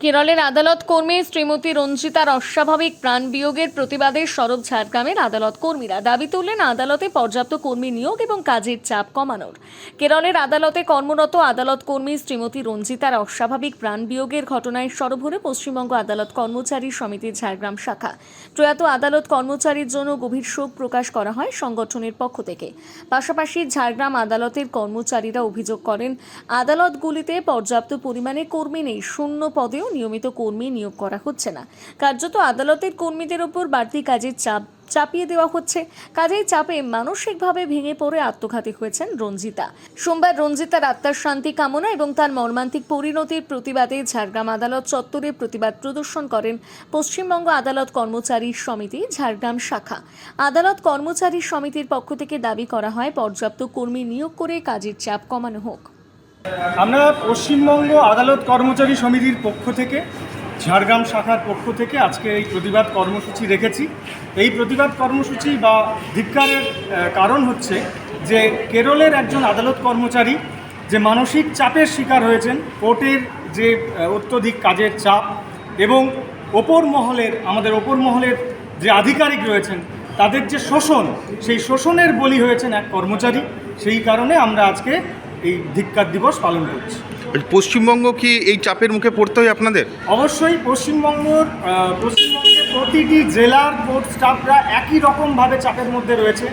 কেরলের আদালত কর্মী শ্রীমতী রঞ্জিতার অস্বাভাবিক প্রাণ বিয়োগের প্রতিবাদে সরব ঝাড়গ্রামের আদালত কর্মীরা দাবি তুললেন আদালতে পর্যাপ্ত কর্মী নিয়োগ এবং কাজের চাপ কমানোর। কেরলের আদালতে কর্মরত আদালত কর্মী শ্রীমতী রঞ্জিতার অস্বাভাবিক প্রাণ বিয়োগের ঘটনায় সরব হলে পশ্চিমবঙ্গ আদালত কর্মচারী সমিতির ঝাড়গ্রাম শাখা। প্রয়াত আদালত কর্মচারীর জন্য গভীর শোক প্রকাশ করা হয় সংগঠনের পক্ষ থেকে। পাশাপাশি ঝাড়গ্রাম আদালতের কর্মচারীরা অভিযোগ করেন আদালতগুলিতে পর্যাপ্ত পরিমাণে কর্মী নেই, শূন্য পদেও নিয়মিত কর্মী নিয়োগ করা হচ্ছে না। কার্যত আদালতের কর্মীদের উপর বাড়তি কাজের চাপ চাপিয়ে দেওয়া হচ্ছে। কাজের চাপে মানসিকভাবে ভেঙে পড়ে আত্মঘাতী হয়েছেন রঞ্জিতা। সোমবার রঞ্জিতার আত্মার শান্তি কামনা এবং তার মর্মান্তিক পরিণতির প্রতিবাদে ঝাড়গ্রাম আদালত চত্বরে প্রতিবাদ প্রদর্শন করেন পশ্চিমবঙ্গ আদালত কর্মচারী সমিতি ঝাড়গ্রাম শাখা। আদালত কর্মচারী সমিতির পক্ষ থেকে দাবি করা হয় পর্যাপ্ত কর্মী নিয়োগ করে কাজের চাপ কমানো হোক। আমরা পশ্চিমবঙ্গ আদালত কর্মচারী সমিতির পক্ষ থেকে ঝাড়গ্রাম শাখার পক্ষ থেকে আজকে এই প্রতিবাদ কর্মসূচি রেখেছি। এই প্রতিবাদ কর্মসূচি বা ধিক্কারের কারণ হচ্ছে যে কেরলের একজন আদালত কর্মচারী যে মানসিক চাপের শিকার হয়েছেন, কোর্টের যে অত্যধিক কাজের চাপ এবং আমাদের ওপর মহলের যে আধিকারিক রয়েছেন তাদের যে শোষণ, সেই শোষণের বলি হয়েছেন এক কর্মচারী। সেই কারণে আমরা আজকে এই ধিক্কার দিবস পালন করছি। পশ্চিমবঙ্গ কি এই চাপের মুখে পড়তে হয় আপনাদের? অবশ্যই পশ্চিমবঙ্গের প্রতিটি জেলার কোর্ট স্টাফরা একই রকমভাবে চাপের মধ্যে রয়েছে।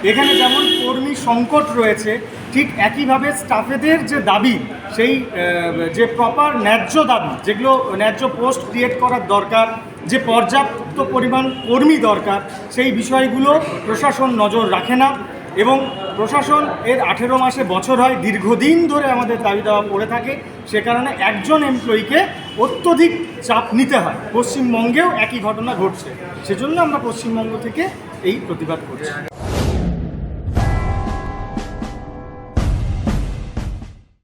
এখানে যেমন কর্মী সংকট রয়েছে, ঠিক একইভাবে স্টাফেদের যে দাবি, সেই যে প্রপার ন্যায্য দাবি, যেগুলো ন্যায্য পোস্ট ক্রিয়েট করার দরকার, যে পর্যাপ্ত পরিমাণ কর্মী দরকার, সেই বিষয়গুলো প্রশাসন নজর রাখে না এবং প্রশাসন এর 18 মাসে বছর হয়, দীর্ঘদিন ধরে আমাদের দাবি দেওয়া পড়ে থাকে। সে কারণে একজন এমপ্লয়িকে অত্যধিক চাপ নিতে হয়। পশ্চিমবঙ্গেও একই ঘটনা ঘটছে, সেজন্য আমরা পশ্চিমবঙ্গ থেকে এই প্রতিবাদ করছি।